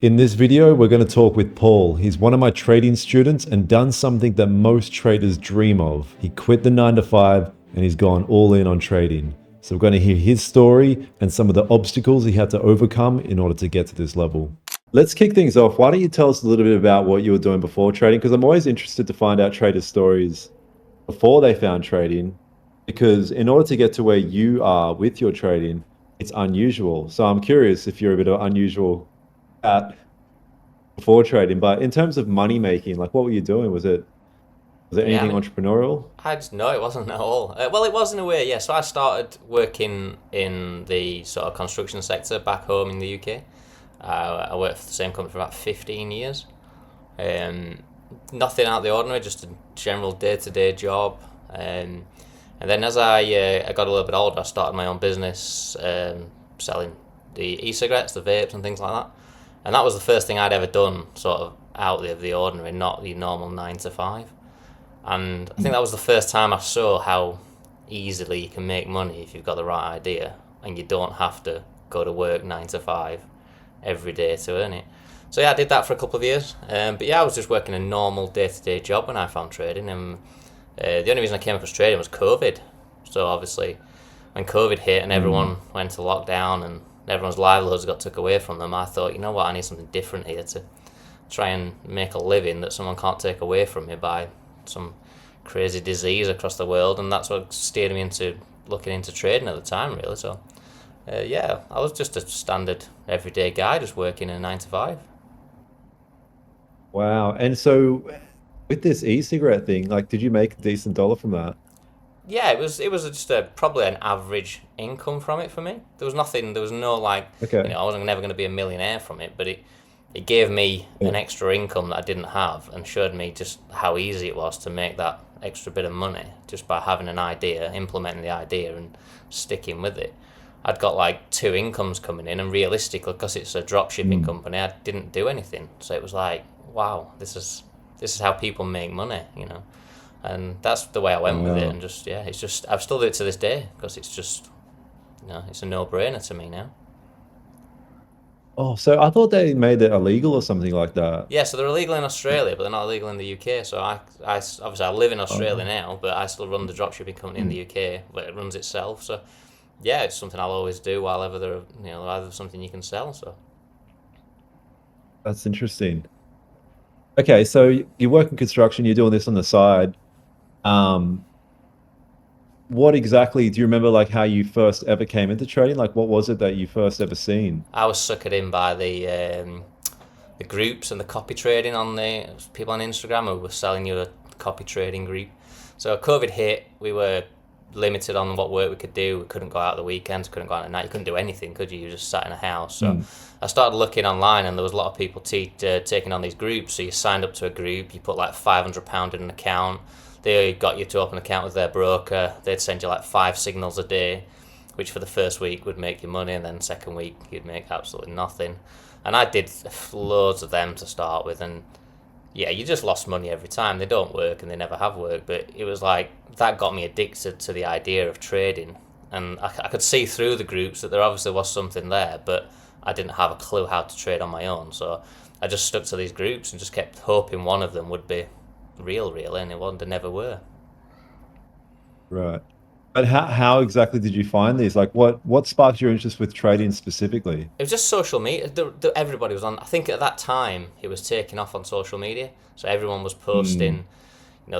In this video, we're going to talk with Paul. He's one of my trading students and done something that most traders dream of. He quit the 9 to 5 and he's gone all in on trading. So we're going to hear his story and some of the obstacles he had to overcome in order to get to this level. Let's kick things off. Why don't you tell us a little bit about what you were doing before trading? Because I'm always interested to find out traders' stories before they found trading. Because in order to get to where you are with your trading, it's unusual. So I'm curious if you're a bit of unusual at before trading, but in terms of money making, like what were you doing? Was it Yeah, I anything mean, entrepreneurial? I just no, it wasn't at all. Well, it was in a way, yeah. So I started working in the sort of construction sector back home in the UK. I worked for the same company for about 15 years. Um, Nothing out of the ordinary, just a general day-to-day job. And then as I got a little bit older, I started my own business, selling the e-cigarettes, the vapes, and things like that. And that was the first thing I'd ever done, sort of out of the ordinary, not the normal 9 to 5. And I think that was the first time I saw how easily you can make money if you've got the right idea and you don't have to go to work 9 to 5 every day to earn it. So yeah, I did that for a couple of years. But yeah, I was just working a normal day-to-day job when I found trading. And the only reason I came across trading was COVID. So obviously, when COVID hit and Mm. everyone went to lockdown and everyone's livelihoods got took away from them, I thought, you know what, I need something different here to try and make a living that someone can't take away from me by some crazy disease across the world, and that's what steered me into looking into trading at the time, really. So, yeah, I was just a standard everyday guy, just working a 9 to 5. Wow. And so with this e-cigarette thing, like, did you make a decent dollar from that? Yeah, it was just probably an average income from it for me. There was nothing, there was no like, Okay. I wasn't never going to be a millionaire from it, but it gave me Yeah. an extra income that I didn't have and showed me just how easy it was to make that extra bit of money just by having an idea, implementing the idea, and sticking with it. I'd got like two incomes coming in, and realistically, because it's a drop shipping Mm. company, I didn't do anything. So it was like, wow, this is how people make money. And that's the way I went with it. Wow. And just yeah, it's just I've still do it to this day because it's just it's a no brainer to me now. Oh, so I thought they made it illegal or something like that. Yeah, so they're illegal in Australia, but they're not illegal in the UK. So obviously I live in Australia Oh. now, but I still run the dropshipping company in the Mm. UK, but it runs itself. So yeah, it's something I'll always do while ever either something you can sell. So That's interesting. Okay, so you work in construction, you're doing this on the side. Um, what exactly do you remember, like how you first ever came into trading? Like what was it that you first ever seen? I was suckered in by the groups and the copy trading on the people on Instagram who were selling you a copy trading group. So COVID hit, we were limited on what work we could do. We couldn't go out the weekends, couldn't go out at night. You couldn't do anything, could you? You just sat in a house. So Mm. I started looking online, and there was a lot of people taking on these groups. So you signed up to a group, you put like £500 in an account. They got you to open an account with their broker. They'd send you like 5 signals a day, which for the first week would make you money, and then second week you'd make absolutely nothing. And I did loads of them to start with, and yeah, you just lost money every time. They don't work and they never have worked, but it was like that got me addicted to the idea of trading. And I could see through the groups that there obviously was something there, but I didn't have a clue how to trade on my own. So I just stuck to these groups and just kept hoping one of them would be real, really, and it wasn't. They never were. Right. But how exactly did you find these? Like what sparked your interest with trading specifically? It was just social media. Everybody was on. I think at that time it was taking off on social media, so everyone was Mm. posting.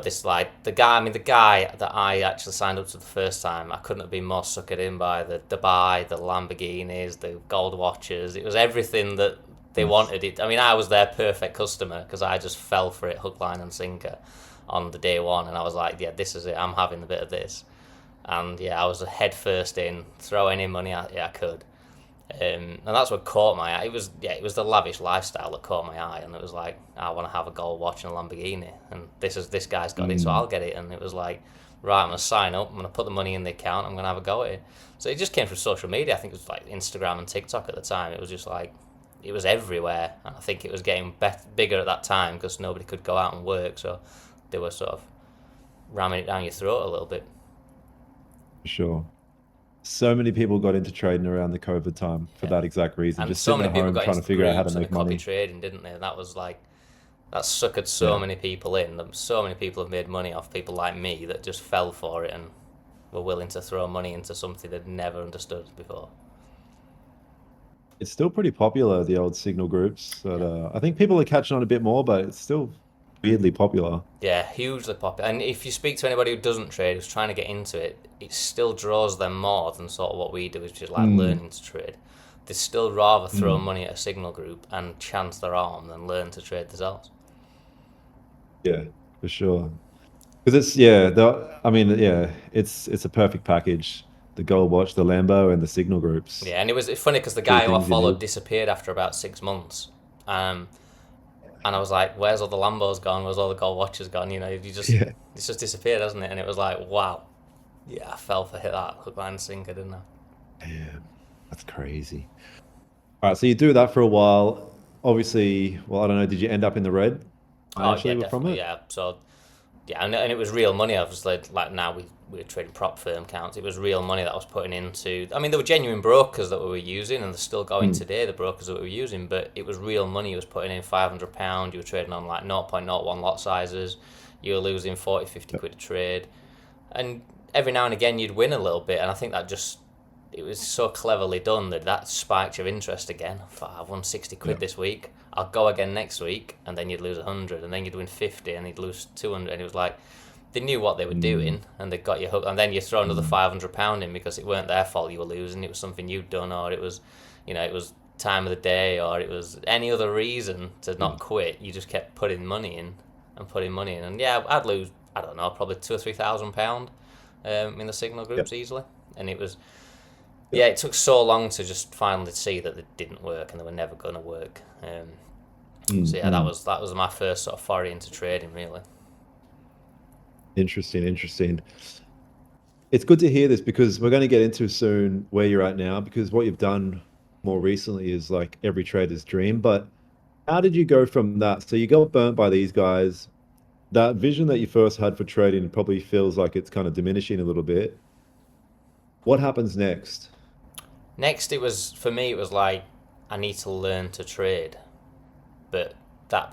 This like the guy. I mean, the guy that I actually signed up to the first time, I couldn't have been more suckered in by the Dubai, the Lamborghinis, the gold watches. It was everything that they Nice. wanted. It. I mean, I was their perfect customer because I just fell for it, hook, line, and sinker, on the day one, and I was like, yeah, this is it. I'm having a bit of this, and yeah, I was head first in, throw any money I could. And that's what caught my eye. It was the lavish lifestyle that caught my eye, and it was like I want to have a gold watch and a Lamborghini, and this guy's got it, so Mm. I'll get it. And it was like, right, I'm gonna sign up, I'm gonna put the money in the account, I'm gonna have a go at it. So it just came from social media. I think it was like Instagram and TikTok at the time. It was just like it was everywhere, and I think it was getting bigger at that time because nobody could go out and work, so they were sort of ramming it down your throat a little bit. For sure. So many people got into trading around the COVID time for Yeah. that exact reason, And just so sitting many at people home got trying into to the figure out how to groups and the make copy money. trading, didn't they? And that was like, that suckered so Yeah. many people in. So many people have made money off people like me that just fell for it and were willing to throw money into something they'd never understood before. It's still pretty popular, the old signal groups. But Yeah. I think people are catching on a bit more, but it's still weirdly popular. Yeah, hugely popular. And if you speak to anybody who doesn't trade, who's trying to get into it, it still draws them more than sort of what we do, which is like Mm, learning to trade. They still rather throw mm. money at a signal group and chance their arm than learn to trade themselves. Yeah, for sure. Because it's yeah, I mean, yeah, it's a perfect package. The gold watch, the Lambo, and the signal groups. Yeah, and it was funny because the Three guy who I things you followed need. disappeared after about 6 months. Um, and I was like, "Where's all the Lambos gone? Where's all the gold watches gone?" You know, Yeah. it's just disappeared, hasn't it? And it was like, wow, yeah, I fell for that hook, line, and sinker, didn't I? Yeah, that's crazy. All right, so you do that for a while. Obviously, well, I don't know, did you end up in the red Oh yeah, financially from definitely, it? yeah. So yeah, and it was real money. Obviously, like now we're trading prop firm counts. It was real money that I was putting into. I mean, there were genuine brokers that we were using, and they're still going Mm, today. The brokers that we were using, but it was real money. You was putting in £500. You were trading on like 0.01 lot sizes. You were losing 40, 50 yep, quid a trade, and every now and again you'd win a little bit. And I think that just it was so cleverly done that that spiked your interest again. I thought, I've won 60 quid yep. this week. I'll go again next week, and then you'd lose 100, and then you'd win 50, and you'd lose 200. And it was like they knew what they were Mm, doing, and they got you hooked. And then you throw another mm, £500 in because it weren't their fault you were losing. It was something you'd done, or it was, it was time of the day, or it was any other reason to yeah, not quit. You just kept putting money in and putting money in, and yeah, I'd lose. I don't know, probably £2 or £3,000 in the signal yep, groups easily, and it was yep. yeah, it took so long to just finally see that they didn't work and they were never going to work. So Mm, yeah, mm. that was my first sort of foray into trading, really. Interesting, interesting. It's good to hear this because we're going to get into soon where you're at now because what you've done more recently is like every trader's dream. But how did you go from that? So you got burnt by these guys. That vision that you first had for trading probably feels like it's kind of diminishing a little bit. What happens next? Next, it was for me. It was like I need to learn to trade, but I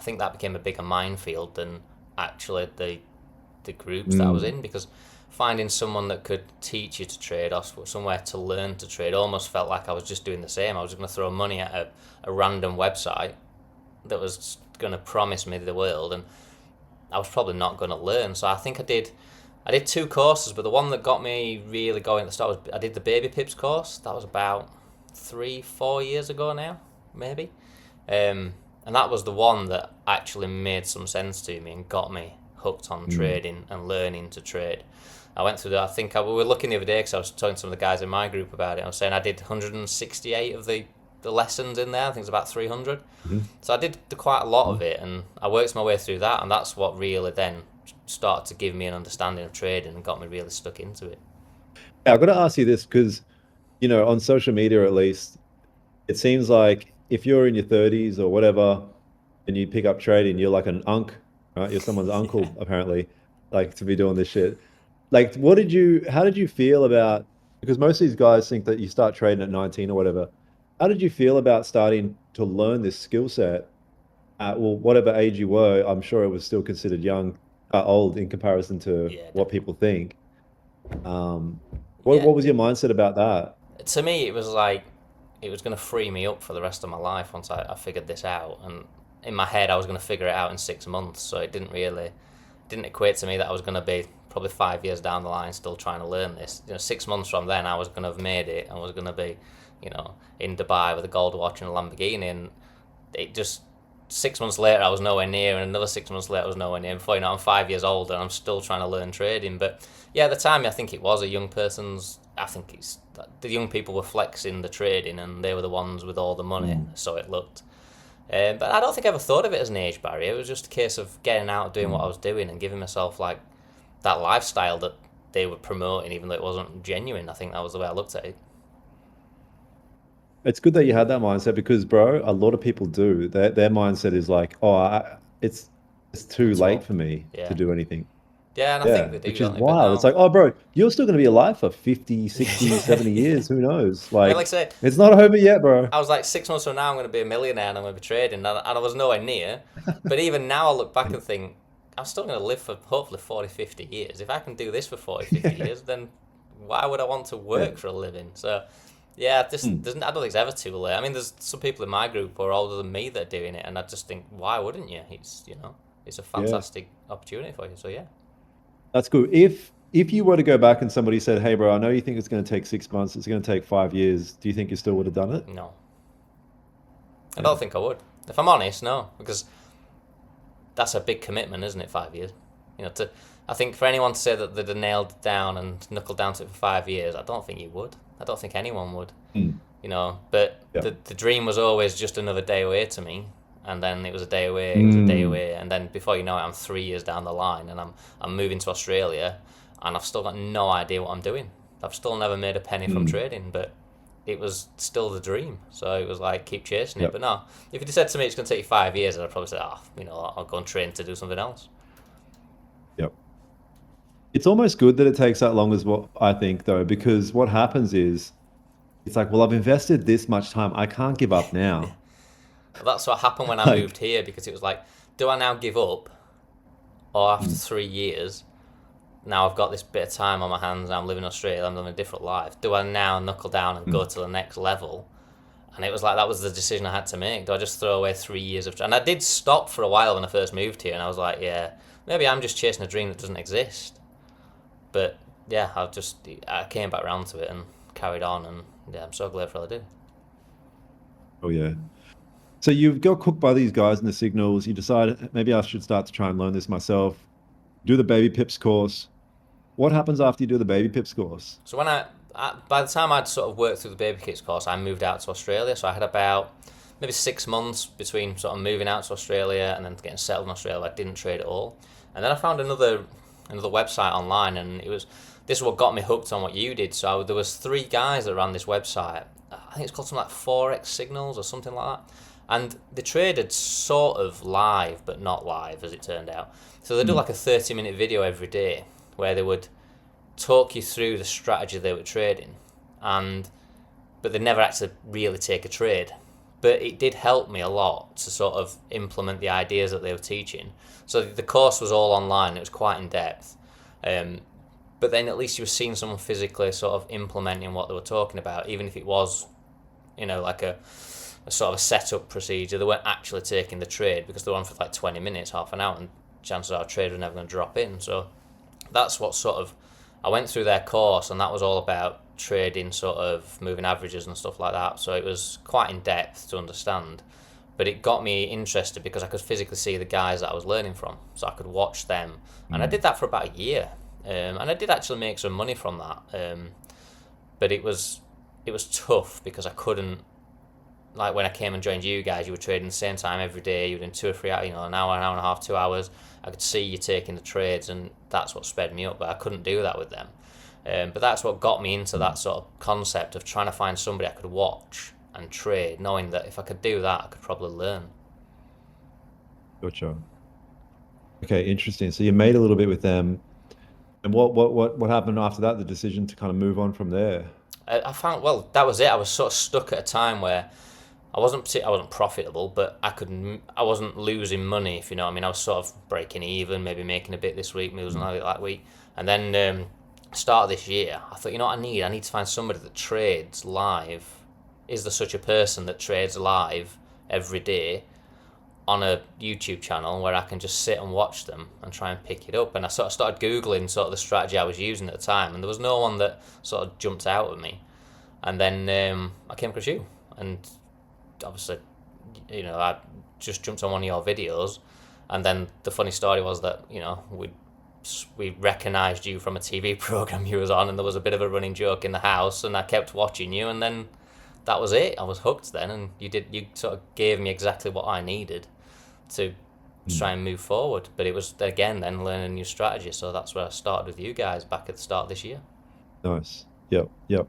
think that became a bigger minefield than actually the groups that I was Mm, in because finding someone that could teach you to trade or somewhere to learn to trade almost felt like I was just doing the same. I was just going to throw money at a random website that was going to promise me the world, and I was probably not going to learn. So I think I did two courses, but the one that got me really going at the start was I did the baby pips course. That was about 3, 4 years ago now, maybe. And that was the one that actually made some sense to me and got me hooked on mm, trading and learning to trade. I went through that. We were looking the other day because I was talking to some of the guys in my group about it. I was saying I did 168 of the lessons in there. I think it's about 300. mhm, So I did quite a lot of mhm. it, and I worked my way through that, and that's what really then started to give me an understanding of trading and got me really stuck into it. Yeah, I've got to ask you this because, on social media at least, it seems like if you're in your 30s or whatever and you pick up trading, you're like an unk, right? You're someone's Yeah. uncle, apparently, like to be doing this shit. Like, how did you feel about, because most of these guys think that you start trading at 19 or whatever. How did you feel about starting to learn this skill set at, well, whatever age you were? I'm sure it was still considered old in comparison to Yeah, what definitely. people think. Um, what, Yeah, what was your mindset about that? to me, it was like it was going to free me up for the rest of my life once I figured this out. And in my head, I was going to figure it out in 6 months. So it didn't equate to me that I was going to be probably 5 years down the line still trying to learn this. 6 months from then, I was going to have made it. I was going to be, in Dubai with a gold watch and a Lamborghini. And it just 6 months later, I was nowhere near, and another 6 months later, I was nowhere near. Before I'm 5 years older, and I'm still trying to learn trading. But yeah, at the time, I think it was a young person's. I think it's the young people were flexing the trading, and they were the ones with all the money, Mm, so it looked. But I don't think I ever thought of it as an age barrier. It was just a case of getting out, doing what I mm. was doing, and giving myself like that lifestyle that they were promoting, even though it wasn't genuine. I think that was the way I looked at it. It's good that you had that mindset because, bro, a lot of people do. Their mindset is like, oh, it's too I'm too late old. for me to Yeah. do anything. Yeah, and I think Yeah, they do, which is don't they? But wild. It's now, like, oh, bro, you're still going to be alive for 50, 60, 70 yeah. years. Who knows? I mean, like I Like, say, it's not over yet, bro. I was like 6 months from now, I'm going to be a millionaire and I'm going to be trading, and I was nowhere near. But even now, I look back and think, I'm still going to live for hopefully 40, 50 years. If I can do this for 40, 50 Yeah. years, then why would I want to Yeah. work for a living? So, yeah, Mm, I don't think it's ever too late. I mean, there's some people in my group who are older than me that are doing it, and I just think, why wouldn't you? It's a yeah. fantastic opportunity for you. So, yeah, That's good. If you were to go back and somebody said, hey, bro, I know you think it's going to take 6 months, it's going to take 5 years. Do you think you still would have done it? no. I Yeah. don't think I would. If I'm honest, no. Because that's a big commitment, isn't it? 5 years. I think for anyone to say that they'd have nailed down and knuckled down to it for 5 years, I don't think you would. I don't think anyone would. Mm, But yeah. the dream was always just another day away to me, and then it was a day away, it was a day Mm, away, and then before you know it, I'm 3 years down the line, and I'm moving to Australia, and I've still got no idea what I'm doing. I've still never made a penny from mm, trading, but it was still the dream. So it was like keep chasing it. yep. But no, if you'd said to me it's going to take you 5 years, I'd probably say, I'll go and train to do something else. Yep. It's almost good that it takes that long as what I think, though, because what happens is it's like, well, I've invested this much time. I can't give up now. Well, that's what happened when I moved Like, here because it was like, do I now give up, or after mm, 3 years? Now I've got this bit of time on my hands. I'm living in Australia. I'm living a different life. Do I now knuckle down and go mm, to the next level? And it was like that was the decision I had to make. Do I just throw away 3 years of? And I did stop for a while when I first moved here, and I was like, yeah, maybe I'm just chasing a dream that doesn't exist. But yeah, I came back around to it and carried on, and yeah, I'm so glad for what I did. oh, yeah. So you've got cooked by these guys in the signals. You decide maybe I should start to try and learn this myself. Do the baby pips course. What happens after you do the baby pips course? So by the time I'd sort of worked through the baby kits course, I moved out to Australia. So I had about maybe 6 months between sort of moving out to Australia and then getting settled in Australia. I didn't trade at all, and then I found another website online, and this is what got me hooked on what you did. So there was three guys that ran this website. I think it's called something like Forex Signals or something like that. And they traded sort of live, but not live as it turned out. So they do Mm, like a 30-minute video every day where they would talk you through the strategy they were trading, and but they never actually really take a trade. But it did help me a lot to sort of implement the ideas that they were teaching. So the course was all online. It was quite in depth. Um, but then at least you were seeing someone physically sort of implementing what they were talking about, even if it was, like a sort of a setup procedure. They weren't actually taking the trade because they were on for like 20 minutes, half an hour, and chances are a trade was never going to drop in. So that's what sort of I went through their course, and that was all about trading, sort of moving averages and stuff like that. So it was quite in depth to understand, but it got me interested because I could physically see the guys that I was learning from, so I could watch them, and I mm, did that for about a year, and I did actually make some money from that. But it was tough because I couldn't, like when I came and joined you guys, you were trading the same time every day. You were doing 2 or 3 hours, an hour and a half, 2 hours. I could see you taking the trades, and that's what sped me up. But I couldn't do that with them. But that's what got me into mm. that sort of concept of trying to find somebody I could watch and trade, knowing that if I could do that, I could probably learn. Gotcha. Okay, interesting. So you made a little bit with them. And what happened after that? The decision to kind of move on from there. I found, well, that was it. I was sort of stuck at a time where I wasn't profitable, but I wasn't losing money, if you know what I mean. I was sort of breaking even, maybe making a bit this week, losing Mm, a bit that week, and then start of this year, I thought, you know what I need? I need to find somebody that trades live. Is there such a person that trades live every day on a YouTube channel where I can just sit and watch them and try and pick it up? And I sort of started googling sort of the strategy I was using at the time, and there was no one that sort of jumped out at me. And then I came across you, and obviously, I just jumped on one of your videos, and then the funny story was that we recognised you from a TV program you was on, and there was a bit of a running joke in the house, and I kept watching you, and then that was it. I was hooked then, and you sort of gave me exactly what I needed to mm. try and move forward. But it was again then learning a new strategy, so that's where I started with you guys back at the start of this year. Nice. Yep. Yep.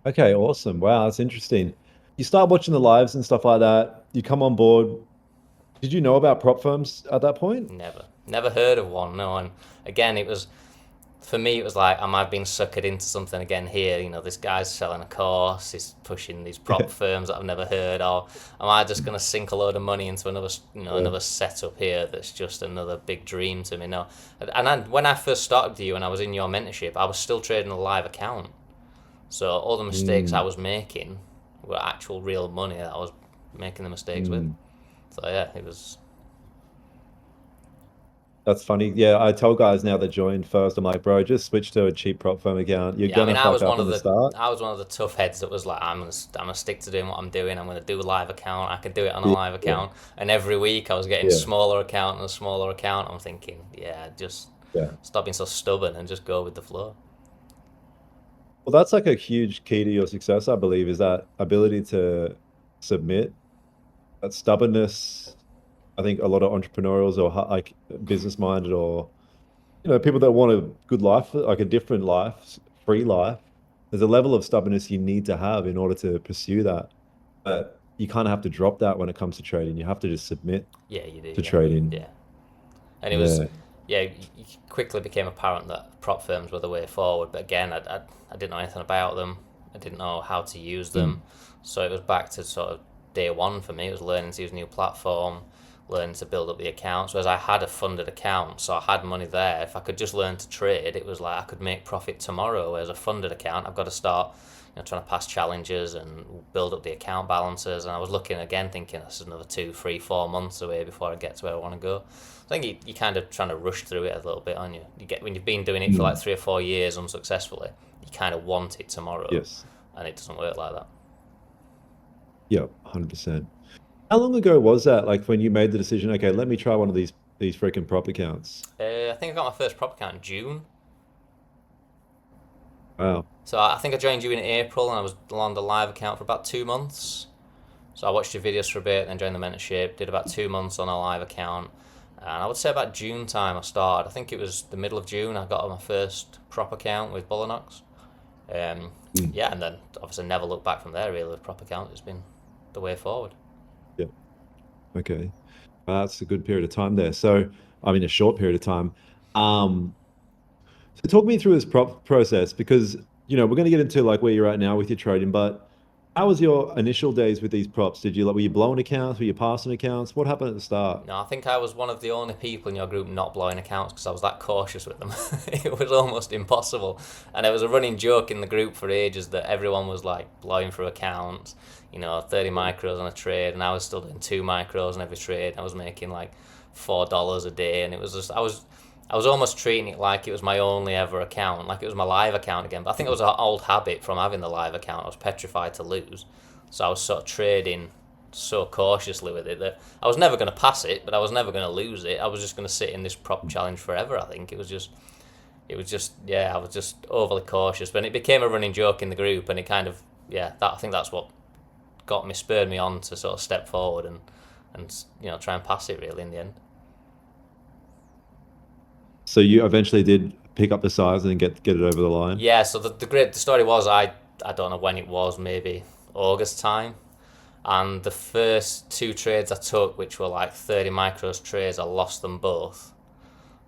Okay, awesome. Wow, that's interesting. You start watching the lives and stuff like that. You come on board. Did you know about prop firms at that point? Never. Never heard of one, no. And again, it was, for me, it was like, am I being suckered into something again here? You know, this guy's selling a course, he's pushing these prop firms that I've never heard of. Am I just going to sink a load of money into another, another setup here that's just another big dream to me? No. When I first started with you and I was in your mentorship, I was still trading a live account. So all the mistakes I was making were actual real money that I was making the mistakes with. So yeah, it was. That's funny. Yeah, I tell guys now that join first, I'm like, bro, just switch to a cheap prop firm account. You're Yeah, I mean, gonna fuck up in the start. I was one of the tough heads that was like, I'm gonna stick to doing what I'm doing. I'm gonna do a live account. I can do it on a Yeah, live yeah, account. And every week I was getting yeah, smaller account and a smaller account. I'm thinking, yeah, just yeah. stop being so stubborn and just go with the flow. Well, that's like a huge key to your success, I believe, is that ability to submit, that stubbornness. I think a lot of entrepreneurials or like business minded or people that want a good life, like a different life, free life. There's a level of stubbornness you need to have in order to pursue that. But you kind of have to drop that when it comes to trading. You have to just submit Yeah, you do. to Yeah, trading. yeah. And it was, Yeah. yeah, it quickly became apparent that prop firms were the way forward. But again, I didn't know anything about them. I didn't know how to use them. Mm. So it was back to sort of day one for me. It was learning to use a new platform, learning to build up the accounts. Whereas I had a funded account, so I had money there. If I could just learn to trade, it was like I could make profit tomorrow. Whereas a funded account, I've got to start, trying to pass challenges and build up the account balances. And I was looking again, thinking this is another 2, 3, 4 months away before I get to where I want to go. I think you kind of trying to rush through it a little bit, aren't you? You get when you've been doing it for like Mm. 3 or 4 years unsuccessfully, you kind of want it tomorrow, Yes. and it doesn't work like that. Yeah, 100%. How long ago was that? Like when you made the decision, okay, let me try one of these freaking prop accounts. I think I got my first prop account in June. Wow. So I think I joined you in April, and I was on the live account for about 2 months. So I watched your videos for a bit, then joined the mentorship. Did about 2 months on a live account, and I would say about June time I started. I think it was the middle of June I got my first prop account with Bullinox. Mm. Yeah, and then obviously never looked back from there. Really, with prop account, it's been the way forward. Yeah. Okay. That's a good period of time there. So, I mean, a short period of time. Um, so talk me through this prop process because, we're going to get into like where you're at now with your trading, but how was your initial days with these props? Were you blowing accounts? Were you passing accounts? What happened at the start? No, I think I was one of the only people in your group not blowing accounts because I was that cautious with them. It was almost impossible. And there was a running joke in the group for ages that everyone was like blowing through accounts, 30 micros on a trade, and I was still doing 2 micros on every trade. I was making like $4 a day, and it was just, I was almost treating it like it was my only ever account, like it was my live account again. But I think it was an old habit from having the live account. I was petrified to lose. So I was sort of trading so cautiously with it that I was never going to pass it, but I was never going to lose it. I was just going to sit in this prop challenge forever. I think yeah, I was just overly cautious. But it became a running joke in the group, and it kind of, yeah, I think that's what spurred me on to sort of step forward and try and pass it really in the end. So you eventually did pick up the size and get it over the line. Yeah, so the story was I don't know when it was, maybe August time. And the first 2 trades I took, which were like 30 micros trades, I lost them both.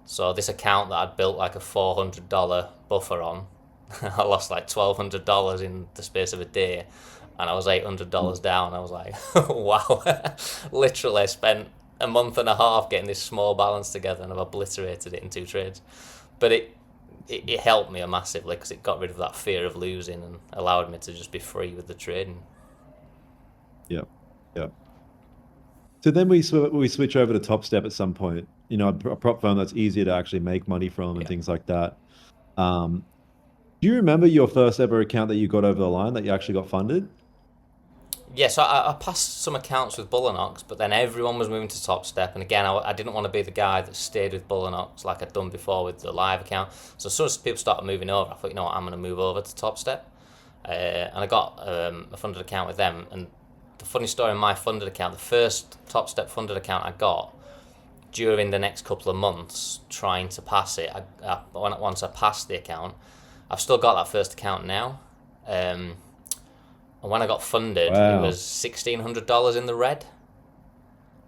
So this account that I'd built like a $400 buffer on, I lost like $1,200 in the space of a day, and I was $800 down. I was like, wow, literally I spent a month and a half getting this small balance together, and I've obliterated it in 2 trades. But it helped me massively because it got rid of that fear of losing and allowed me to just be free with the trading. Yeah. Yeah. So then we switch over to Top Step at some point, a prop firm that's easier to actually make money from and Yeah. things like that. Um, do you remember your first ever account that you got over the line that you actually got funded? Yeah, so I passed some accounts with Bullinox, but then everyone was moving to Top Step, and again, I didn't want to be the guy that stayed with Bullinox like I'd done before with the live account. So as soon as people started moving over, I thought, you know what, I'm going to move over to Top Step, and I got a funded account with them. And the funny story in my funded account, the first Top Step funded account I got during the next couple of months trying to pass it, once I passed the account, I've still got that first account now. And when I got funded, it Wow. was $1,600 in the red.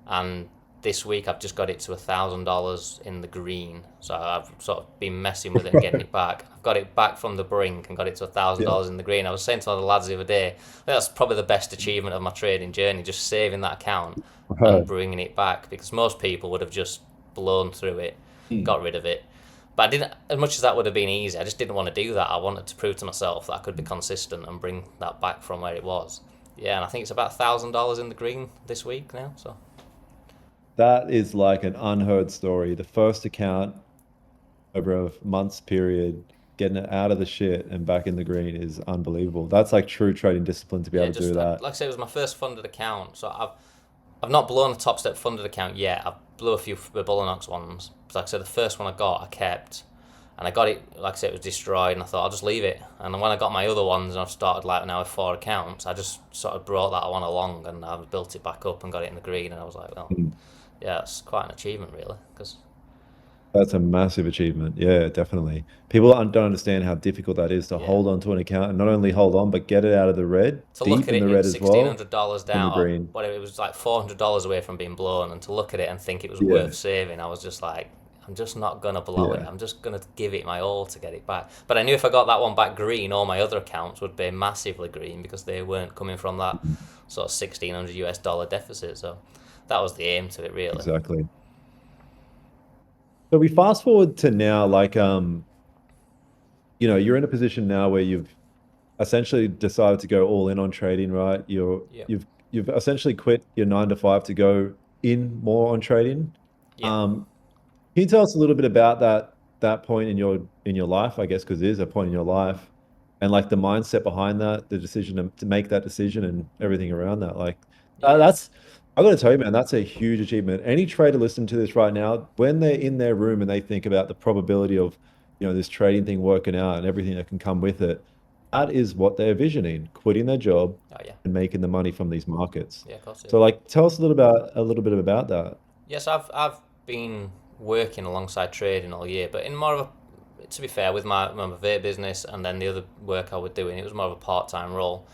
And this week I've just got it to $1,000 in the green. So I've sort of been messing with it and getting it back. I've got it back from the brink and got it to Yeah. $1,000 in the green. I was saying to one of the lads the other day, that's probably the best achievement of my trading journey, just saving that account and Right. bringing it back, because most people would have just blown through it, Hmm. got rid of it. But I didn't, as much as that would have been easy, I just didn't want to do that. I wanted to prove to myself that I could be consistent and bring that back from where it was. Yeah, and I think it's about $1,000 in the green this week now. So That is like an unheard story. The first account over a month's period, getting it out of the shit and back in the green is unbelievable. That's like true trading discipline to be yeah, able to do just that. like I said, it was my first funded account. So I've not blown a top step funded account yet. I've blew a few Bullinox ones. But like I said, the first one I got, I kept. And I got it, like I said, it was destroyed, and I thought I'll just leave it. And when I got my other ones, and I've started like now with 4 accounts, I just sort of brought that one along, and I've built it back up and got it in the green. And I was like, well, Mm. yeah, it's quite an achievement, really, because That's a massive achievement. Yeah, definitely. People don't understand how difficult that is to yeah, hold on to an account and not only hold on, but get it out of the red, to look deep at in it, the it red was as sixteen well, hundred dollars in the down, or green. what, it was like $400 away from being blown, and to look at it and think it was Yeah, worth saving, I was just like, I'm just not gonna blow it. yeah, I'm just gonna give it my all to get it back. But I knew if I got that one back green, all my other accounts would be massively green because they weren't coming from that mhm, sort of $1,600 deficit. So that was the aim to it, really. exactly. So we fast forward to now, like you're in a position now where you've essentially decided to go all in on trading, right? Yep. You've essentially quit your 9 to 5 to go in more on trading. Yeah. Um, can you tell us a little bit about that point in your life, I guess, because it is a point in your life, and like the mindset behind that, the decision to make that decision and everything around that. Like Yeah. that's I got to tell you, man, that's a huge achievement. Any trader listening to this right now, when they're in their room and they think about the probability of, this trading thing working out and everything that can come with it, that is what they're visioning, quitting their job Oh yeah. and making the money from these markets. Yeah, of course it is. So like tell us a little bit about that. Yes, I've been working alongside trading all year, but in more of a, to be fair, with my vape business and then the other work I was doing, it was more of a part time role.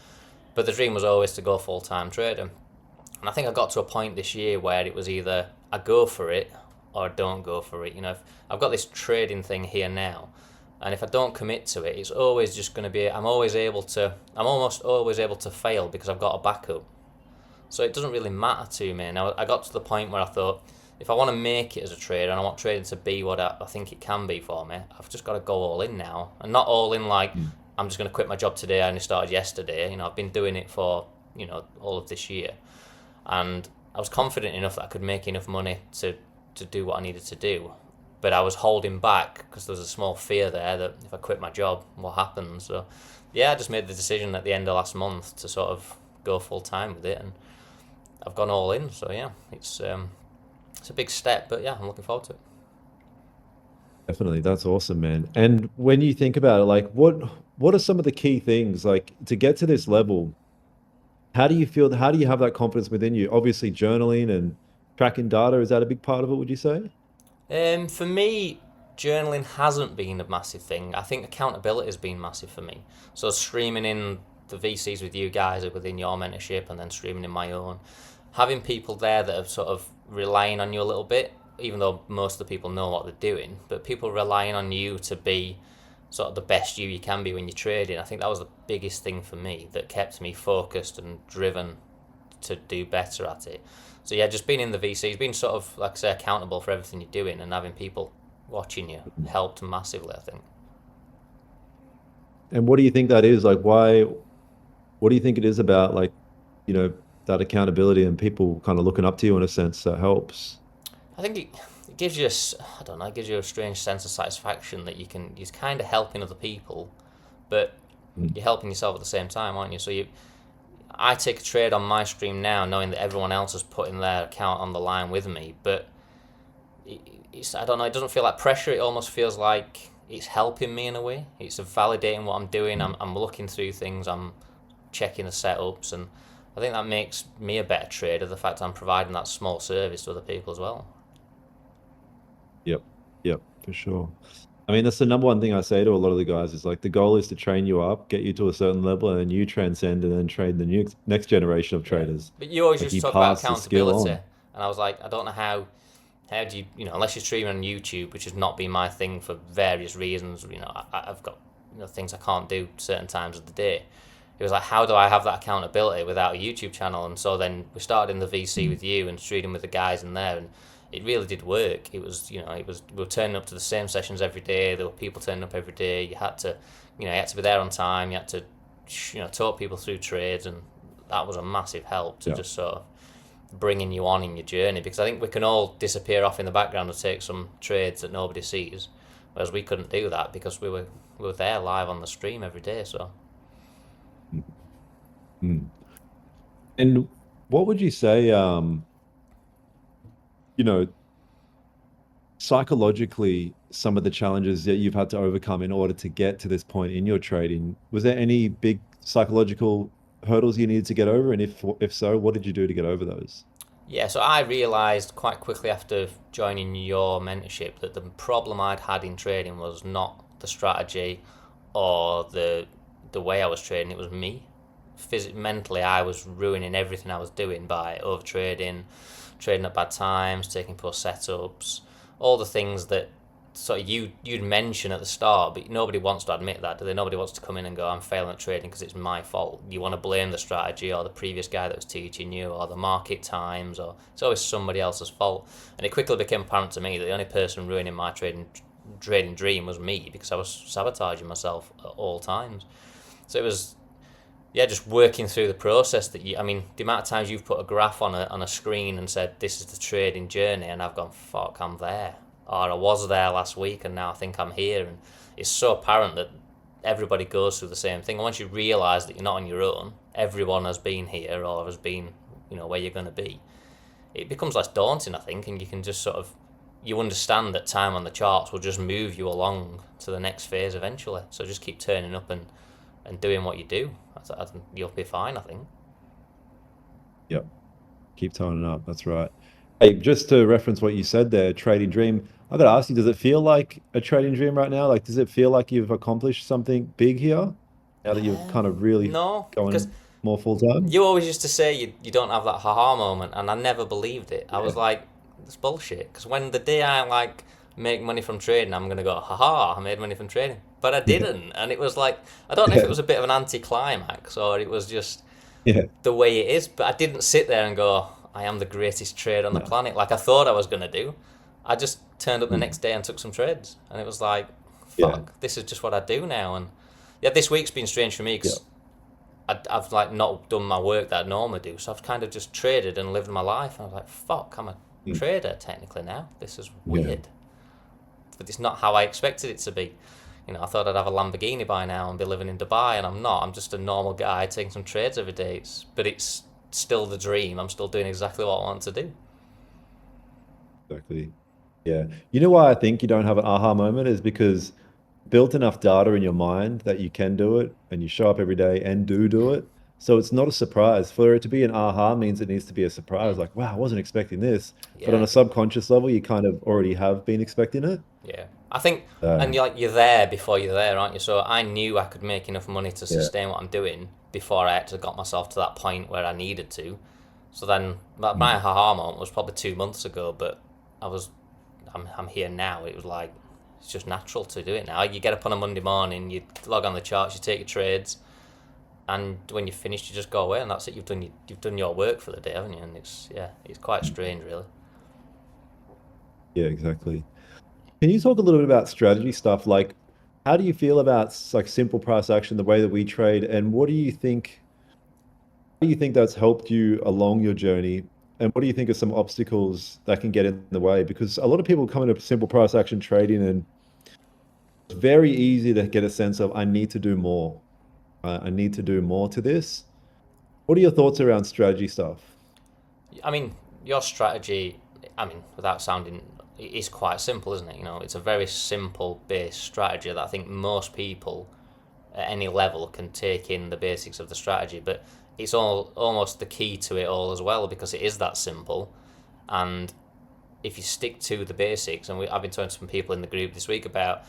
But the dream was always to go full time trading. And I think I got to a point this year where it was either I go for it or I don't go for it. If I've got this trading thing here now, and if I don't commit to it, it's always just going to be. I'm almost always able to fail because I've got a backup. So it doesn't really matter to me. Now I got to the point where I thought, if I want to make it as a trader and I want trading to be what I think it can be for me, I've just got to go all in now, and not all in like Mm. I'm just going to quit my job today. I only started yesterday. I've been doing it for all of this year, and I was confident enough that I could make enough money to do what I needed to do. But I was holding back because there was a small fear there that if I quit my job, what happens? So, yeah, I just made the decision at the end of last month to sort of go full time with it, and I've gone all in. So yeah, it's a big step, but yeah, I'm looking forward to it. Definitely. That's awesome, man. And when you think about it, like what are some of the key things like to get to this level? How do you feel? How do you have that confidence within you? Obviously, journaling and tracking data, is that a big part of it, would you say? For me, journaling hasn't been a massive thing. I think accountability has been massive for me. So streaming in the VCs with you guys within your mentorship, and then streaming in my own, having people there that are sort of relying on you a little bit, even though most of the people know what they're doing, but people relying on you to be sort of the best you can be when you're trading. I think that was the biggest thing for me that kept me focused and driven to do better at it. So yeah, just being in the VCs, being sort of like I say accountable for everything you're doing, and having people watching you helped massively, I think. And what do you think that is? Like, what do you think it is about, like, you know, that accountability and people kind of looking up to you in a sense that helps? I think it gives you I don't know, it gives you a strange sense of satisfaction that you're kind of helping other people, but Mm. you're helping yourself at the same time, aren't you? So I take a trade on my stream now, knowing that everyone else is putting their account on the line with me, but I don't know, it doesn't feel like pressure. It almost feels like it's helping me in a way. It's validating what I'm doing. Mm. I'm looking through things. I'm checking the setups, and I think that makes me a better trader. The fact I'm providing that small service to other people as well. Yep. Yep, for sure. I mean, that's the number one thing I say to a lot of the guys is like the goal is to train you up, get you to a certain level, and then you transcend and then train the next generation of Yeah, traders. but you always Like used to you talk about pass the skill accountability, on. And I was like, I don't know how do you know, unless you're streaming on YouTube, which has not been my thing for various reasons. You know, I've got, you know, things I can't do certain times of the day. It was like, how do I have that accountability without a YouTube channel? And so then we started in the VC with you and streaming with the guys in there, and it really did work. It was, you know, we were turning up to the same sessions every day. There were people turning up every day. You had to, you know, you had to be there on time. You had to, you know, talk people through trades, and that was a massive help to Yeah. just sort of bringing you on in your journey, because I think we can all disappear off in the background and take some trades that nobody sees, whereas we couldn't do that because we were there live on the stream every day. So Mm. And what would you say, you know, psychologically, some of the challenges that you've had to overcome in order to get to this point in your trading? Was there any big psychological hurdles you needed to get over? And if so, what did you do to get over those? yeah, so I realised quite quickly after joining your mentorship that the problem I'd had in trading was not the strategy or the way I was trading. It was me. Mentally, I was ruining everything I was doing by over trading, trading at bad times, taking poor setups, all the things that sort of you'd mention at the start, but nobody wants to admit that, do they? Nobody wants to come in and go, I'm failing at trading because it's my fault. You want to blame the strategy or the previous guy that was teaching you or the market times, or it's always somebody else's fault. And it quickly became apparent to me that the only person ruining my trading dream was me, because I was sabotaging myself at all times. So it was, yeah, just working through the process that I mean, the amount of times you've put a graph on a screen and said, this is the trading journey, and I've gone, fuck, I'm there. Or I was there last week and now I think I'm here. And it's so apparent that everybody goes through the same thing. And once you realise that you're not on your own, everyone has been here or has been, you know, where you're going to be, it becomes less daunting, I think, and you can just sort of, you understand that time on the charts will just move you along to the next phase eventually. So just keep turning up and doing what you do. You'll be fine, I think. Yep. Keep toning up. That's right. Hey, just to reference what you said there, trading dream. I got to ask you, does it feel like a trading dream right now? Like, does it feel like you've accomplished something big here now that you've kind of really No, because going more full time? you always used to say you don't have that haha moment, and I never believed it. I was Yeah. like, it's bullshit. Because when the day I like make money from trading, I'm gonna go haha, I made money from trading, but I Yeah. didn't, and it was like, I don't know if it Yeah. was a bit of an anticlimax or it was just Yeah. the way it is, but I didn't sit there and go, I am the greatest trader on the No. planet like I thought I was gonna do. I just turned up the Mm. next day and took some trades, and it was like, Yeah. fuck, this is just what I do now. And yeah, this week's been strange for me Yeah. because I've like not done my work that I normally do, so I've kind of just traded and lived my life. And I was like, fuck, I'm a Mm. trader technically now. This is Yeah. weird, but it's not how I expected it to be. You know, I thought I'd have a Lamborghini by now and be living in Dubai, and I'm not. I'm just a normal guy taking some trades every day. But it's still the dream. I'm still doing exactly what I want to do. Exactly. Yeah. You know why I think you don't have an aha moment is because built enough data in your mind that you can do it and you show up every day and do it. So it's not a surprise. For it to be an aha means it needs to be a surprise. Mm. Like, wow, I wasn't expecting this. But on Yeah. a subconscious level, you kind of already have been expecting it. Yeah, I think, and So, you're there before you're there, aren't you? So I knew I could make enough money to yeah. sustain what I'm doing before I actually got myself to that point where I needed to. So then my Mm. haha moment was probably 2 months ago, but I was, I'm here now. It was like, it's just natural to do it now. You get up on a Monday morning, you log on the charts, you take your trades, and when you're finished, you just go away, and that's it. You've done your work for the day, haven't you? And it's, yeah, it's quite strange, really. Yeah, exactly. Can you talk a little bit about strategy stuff? Like, how do you feel about like simple price action, the way that we trade, and what do you think that's helped you along your journey? And what do you think are some obstacles that can get in the way? Because a lot of people come into simple price action trading and it's very easy to get a sense of, I need to do more. I need to do more to this. What are your thoughts around strategy stuff? I mean, your strategy, I mean, without sounding, is quite simple, isn't it? You know, it's a very simple base strategy that I think most people at any level can take in the basics of the strategy, but it's all almost the key to it all as well, because it is that simple. And if you stick to the basics, and I've been talking to some people in the group this week about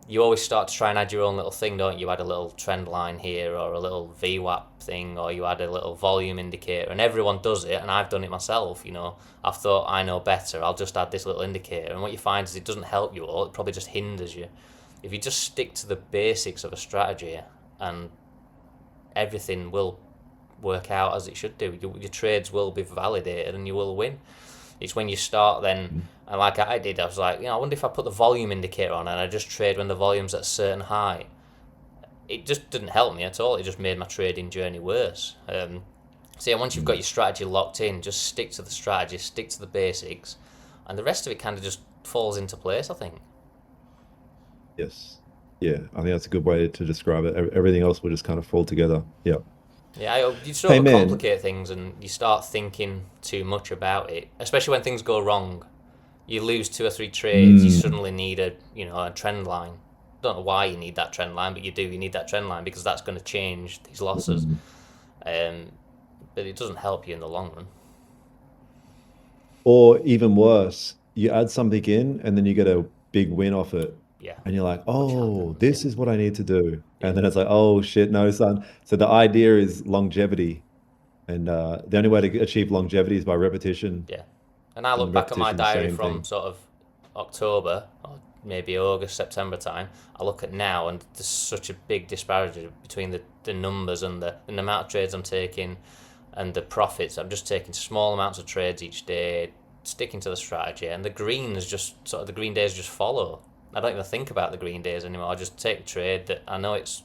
you always start to try and add your own little thing, don't you? You add a little trend line here or a little VWAP thing, or you add a little volume indicator, and everyone does it, and I've done it myself, you know. I've thought I know better, I'll just add this little indicator, and what you find is it doesn't help you all, it probably just hinders you. If you just stick to the basics of a strategy, and everything will work out as it should do, your trades will be validated and you will win. It's when you start then, and like I did, I was like, I wonder if I put the volume indicator on and I just trade when the volume's at a certain height. It just didn't help me at all. It just made my trading journey worse. So yeah, once you've got your strategy locked in, just stick to the strategy, stick to the basics, and the rest of it kind of just falls into place, I think. Yes. Yeah, I think that's a good way to describe it. Everything else will just kind of fall together. Yeah. Yeah, you just Hey, man. overcomplicate things and you start thinking too much about it, especially when things go wrong. You lose two or three trades, you Mm. suddenly need a trend line. Don't know why you need that trend line, but you do. You need that trend line because that's going to change these losses. Mm. Um, but it doesn't help you in the long run. Or even worse, you add something in and then you get a big win off it. Yeah, And you're like, which oh, happens. Yeah, this is what I need to do. yeah, And then it's like, oh shit, no, son. So the idea is longevity. And the only way to achieve longevity is by repetition. yeah. And I look And back at my repetition, the diary same from thing. sort of October or maybe August, September time. I look at now, and there's such a big disparity between the numbers and the amount of trades I'm taking and the profits. I'm just taking small amounts of trades each day, sticking to the strategy, and the greens just sort of the green days just follow. I don't even think about the green days anymore. I just take a trade that I know it's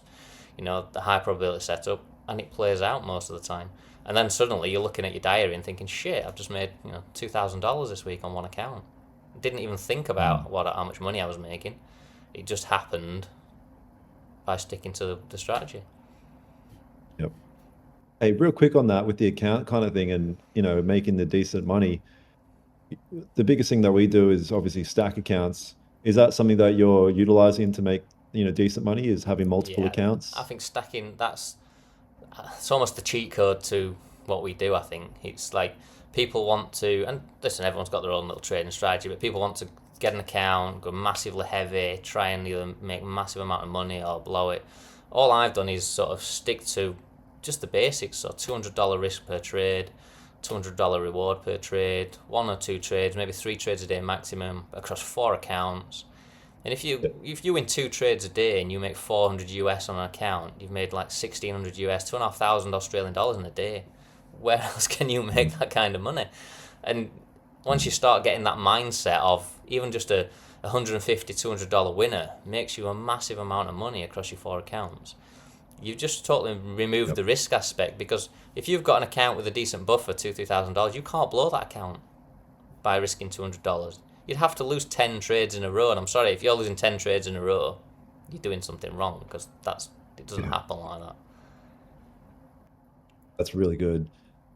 the high probability setup, and it plays out most of the time. And then suddenly you're looking at your diary and thinking, shit, I've just made $2,000 this week on one account. Didn't even think Mm. about how much money I was making. It just happened by sticking to the strategy. Yep. Hey, real quick on that with the account kind of thing and, making the decent money. The biggest thing that we do is obviously stack accounts. Is that something that you're utilizing to make, decent money, is having multiple Yeah, I accounts? think stacking that's it's almost the cheat code to what we do. I think it's like people want to, and listen, everyone's got their own little trading strategy, but people want to get an account, go massively heavy, try and either make massive amount of money or blow it. All I've done is sort of stick to just the basics. So $200 risk per trade, $200 reward per trade, one or two trades, maybe three trades a day maximum across four accounts. And if you win two trades a day and you make 400 US on an account, you've made like 1,600 US, 2,500 Australian dollars in a day. Where else can you make that kind of money? And once you start getting that mindset of even just a 150 $200 winner makes you a massive amount of money across your four accounts. You've just totally removed Yep. the risk aspect, because if you've got an account with a decent buffer, $2,000, you can't blow that account by risking $200. You'd have to lose 10 trades in a row, and I'm sorry, if you're losing 10 trades in a row, you're doing something wrong, because it doesn't Yeah. happen like that. That's really good.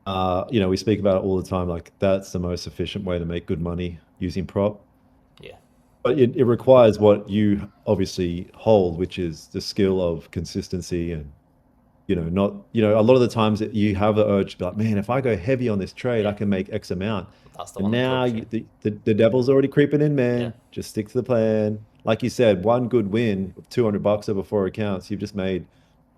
We speak about it all the time. Like that's the most efficient way to make good money using prop. Yeah, But it requires what you obviously hold, which is the skill of consistency and, not, a lot of the times that you have the urge to be like, man, if I go heavy on this trade, I yeah, can make X amount. that's the And one that now cooks you. the devil's already creeping in, Yeah, man. Just stick to the plan. Like you said, one good win of 200 bucks over four accounts, you've just made,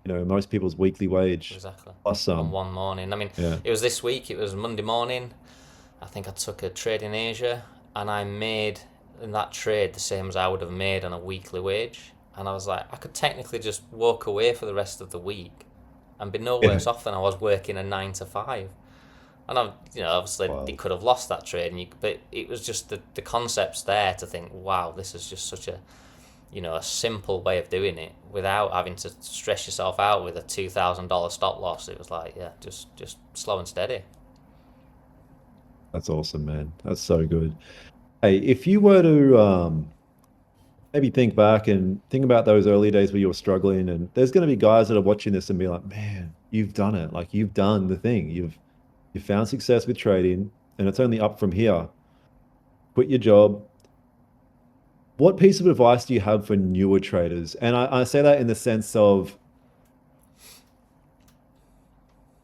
most people's weekly wage exactly. plus On some. one morning. I mean, Yeah. it was this week, it was Monday morning. I think I took a trade in Asia, and I made in that trade the same as I would have made on a weekly wage. And I was like, I could technically just walk away for the rest of the week and be no Yeah. worse off than I was working a 9 to 5. And obviously he Wow. could have lost that trade, but it was just the concepts there to think, wow, this is just such a simple way of doing it without having to stress yourself out with a $2,000 stop loss. It was like, yeah, just slow and steady. That's awesome, man. That's so good. Hey, if you were to maybe think back and think about those early days where you were struggling, and there's going to be guys that are watching this and be like, man, you've done it. Like you've done the thing. You've found success with trading, and it's only up from here. Quit your job. What piece of advice do you have for newer traders? And I say that in the sense of,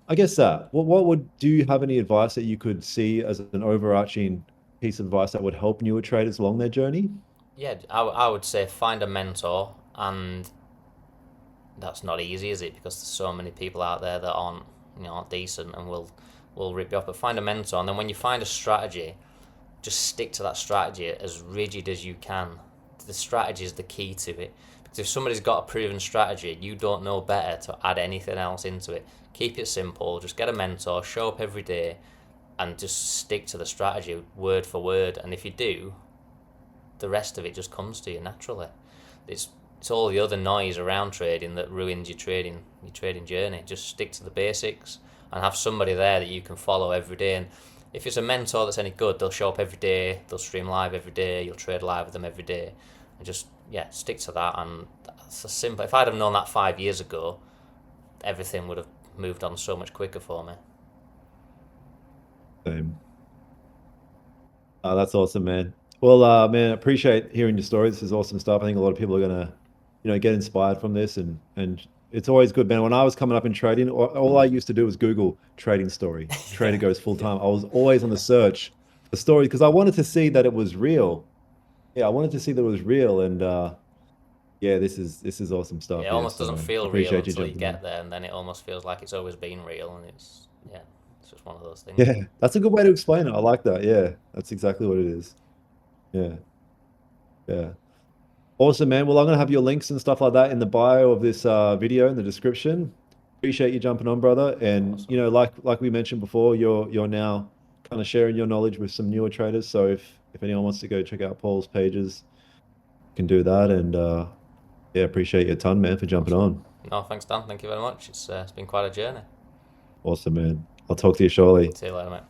I guess that what would do you have any advice that you could see as an overarching piece of advice that would help newer traders along their journey? Yeah, I would say find a mentor. and that's not easy, is it? Because there's so many people out there that aren't decent and will rip you up. But find a mentor, and then when you find a strategy, just stick to that strategy as rigid as you can. The strategy is the key to it. Because if somebody's got a proven strategy, you don't know better to add anything else into it. Keep it simple. Just get a mentor, show up every day, and just stick to the strategy word for word. And if you do, the rest of it just comes to you naturally. It's all the other noise around trading that ruins your trading journey. Just stick to the basics and have somebody there that you can follow every day. And if it's a mentor that's any good, they'll show up every day, they'll stream live every day, you'll trade live with them every day. And just, yeah, stick to that. And that's a simple. If I'd have known that 5 years ago, everything would have moved on so much quicker for me. Same. That's awesome, man. Well, man, I appreciate hearing your story. This is awesome stuff. I think a lot of people are gonna, get inspired from this, and it's always good, man. When I was coming up in trading, all I used to do was Google trading story. Trader goes full time. I was always on the search for story because I wanted to see that it was real. Yeah, I wanted to see that it was real, and yeah, this is awesome stuff. It Yeah, almost so doesn't I feel real appreciate you until you jumping on. get there, and then it almost feels like it's always been real, and it's just one of those things. Yeah, that's a good way to explain it. I like that. Yeah, that's exactly what it is. Yeah, yeah. Awesome, man. Well, I'm gonna have your links and stuff like that in the bio of this video in the description. Appreciate you jumping on, brother. And Awesome. like we mentioned before, you're now kind of sharing your knowledge with some newer traders. So if anyone wants to go check out Paul's pages, you can do that. And yeah, appreciate your ton, man, for jumping Awesome. on. No, thanks, Dan. Thank you very much. It's been quite a journey. Awesome, man. I'll talk to you shortly. See you later, mate.